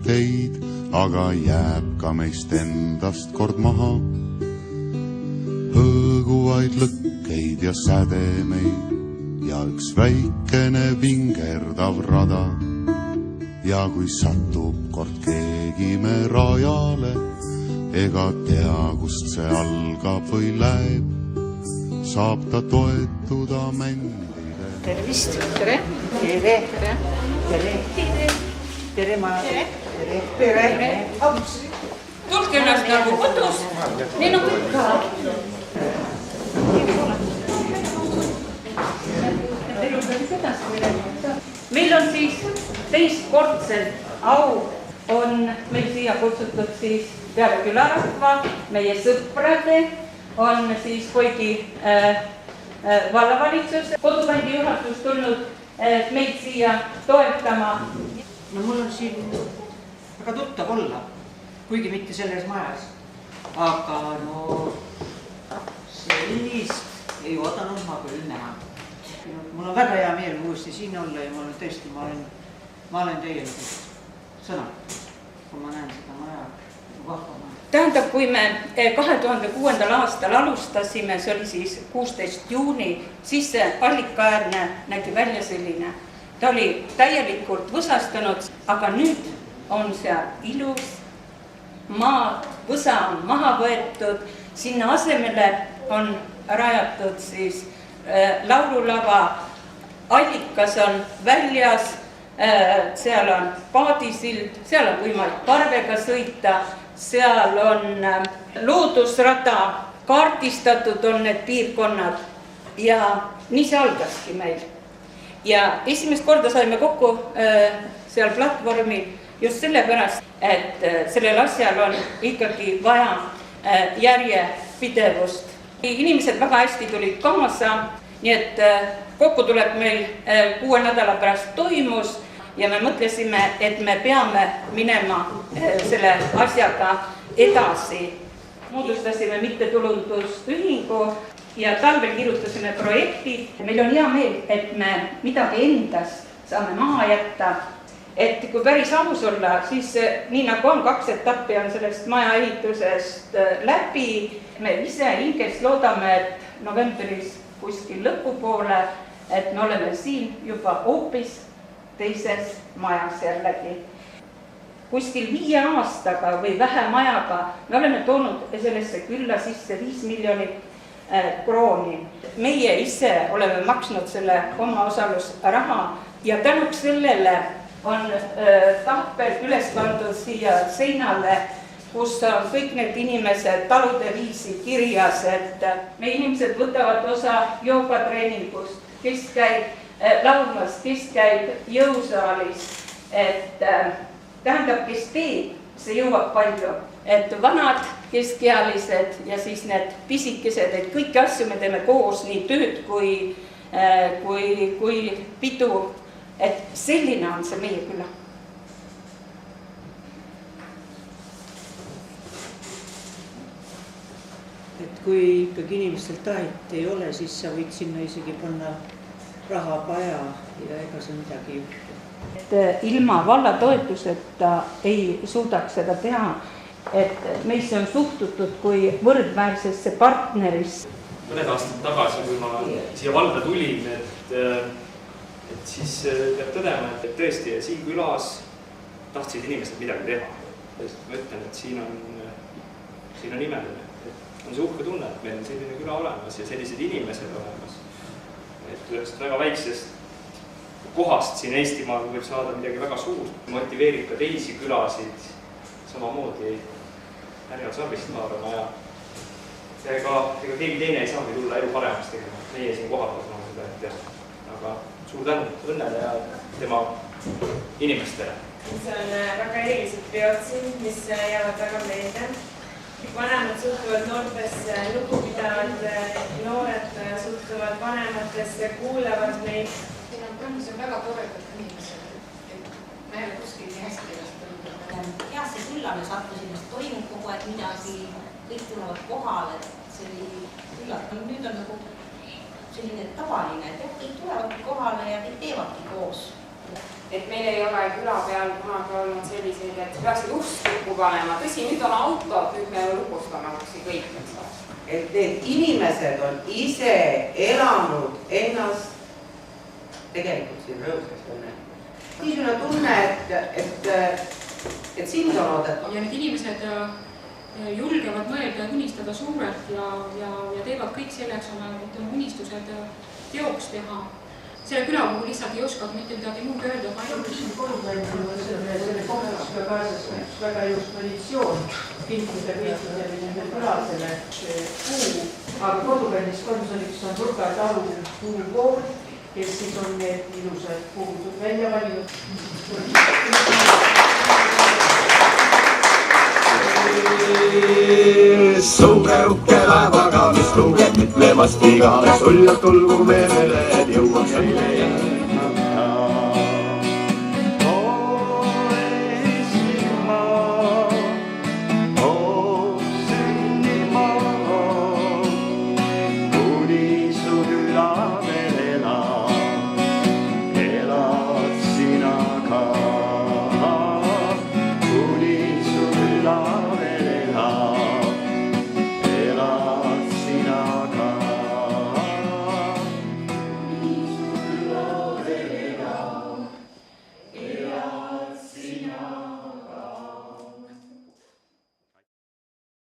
teid, aga jääb ka meist endast kord maha. Hõõguvaid lõkkeid ja sädemeid ja üks väikene vingerdav rada. Ja kui satub kord keegi me rajale, ega tea, kust see algab või läheb, saab ta toetuda mändile. Tervist! Tere! Tere! Tere! Tere! Tere! Tere, ma! Tere! Tere! Tere! Tulge ennast nagu kodus, nii nagu ikka. Meil on siis teistkordselt au on meil siia kutsutud siis peale külarahva, meie sõprade, on siis Koigi vallavalitsus, kodukandi juhatus tulnud meid siia toetama. No mul on siin väga tuttav olla, kuigi mitte selles majas. Aga no sellist ei oodanud ma küll näha. Mul on väga hea meel uuesti siin olla ja ma olen tõesti, ma olen täielikult sõna, kui ma näen seda maja vahvama. Tähendab, kui me 2006. aastal alustasime, see oli siis 16. juuni, siis see allikaäärne nägi välja selline. Ta oli täielikult võsastunud, aga nüüd on seal ilus maad, võsa on maha võetud, sinna asemele on rajatud siis laululava, allikas on väljas, seal on paadisild, seal on võimalik parvega sõita, seal on loodusrada, kaardistatud on need piirkonnad ja nii see algaski meil. Ja esimest korda saime kokku seal platvormil just sellepärast, et sellel asjal on ikkagi vaja järjepidevust. Inimesed väga hästi tulid kaasa, nii et kokku tuleb meil 6 nädala pärast toimus ja me mõtlesime, et me peame minema selle asjaga edasi. Moodustasime mittetulundusühingu ja talvel kirjutasime projekti. Meil on hea meel, et me midagi endast saame maha jätta. Et kui päris aus olla, siis nii nagu on 2 etappi on sellest maja ehitusest läbi. Me ise hingest loodame, et novembris kuskil lõpupoole, et me oleme siin juba hoopis teises majas jällegi. Kuskil 5 aastaga või vähem ajaga me oleme toonud sellesse külla sisse 5 miljonit krooni. Meie ise oleme maksnud selle omaosalusraha ja tänuks sellele on tahvel üles pandud siia seinale, kus on kõik need inimesed talude viisi kirjas, et meie inimesed võtavad osa joogatreeningust, kes käib laulmas, kes käib jõusaalis, et tähendab, kes teeb, see jõuab palju, et vanad, keskealised ja siis need pisikesed, et kõiki asju me teeme koos, nii tööd kui pidu, et selline on see meie küla. Et kui ikkagi inimestel tahet ei ole, siis sa võid sinna isegi panna rahapaja ja ega see midagi juhtu. Et ilma valla toetuseta ei suudaks seda teha, et meisse on suhtutud kui võrdväärsesse partnerisse. Mõned aastad tagasi, kui ma siia valda tulin, et siis peab tõdema, et tõesti siin külas tahtsid inimesed midagi teha. Ma ütlen, et siin on imeline. On see uhke tunne, et meil on selline küla olemas ja sellised inimesed olemas. Et ühest väga väiksest kohast siin Eestimaal võib saada midagi väga suurt. Motiveerib ka teisi külasid samamoodi erinevalt sarvist maarama ja ega keegi teine ei saagi tulla elu paremaks tegema. Meie siin kohal saame seda teha. Aga suur tänu õnnele ja tema inimestele. See on väga erilised peod siin, mis jäävad väga meelde. Vanemad suhtuvad noortesse lugupidavad, noored suhtuvad vanematesse, kuulevad neid. Siin on põhimõtteliselt väga toredad inimesed. Ma ei ole kuskil nii hästi ennast. Heasse külla me sattusime, et toimub kogu aeg midagi, kõik tulevad kohale, see oli üllatav. Nüüd on nagu selline tavaline, et kõik tulevadki kohale ja kõik teevadki koos. et meil ei ole küla peal kunagi olnud selliseid, et peaksid ust lukku panema. Tõsi, nüüd on autod, nüüd me lukustame uksi kõik, eks ole. Et need inimesed on ise elanud ennast tegelikult siin rõõmsaks õnnelikult. Niisugune tunne, et sind on oodatud. Ja need inimesed julgevad mõelda ja unistada suurelt ja teevad kõik selleks oma unistused teoks teha. Selle küla puhul lihtsalt ei oskad mitte midagi muud öelda. Selle kohtusega kaasas üks väga ilus traditsioon, piltide piitmine külasele puu, aga kodukandis Konsoniks on Turga talu puukool, kes siis on need ilusad puud välja valinud. Suure uhke laevaga, mis lugeb mitmemast igale, suljalt tulgu merele, et jõuaks meile.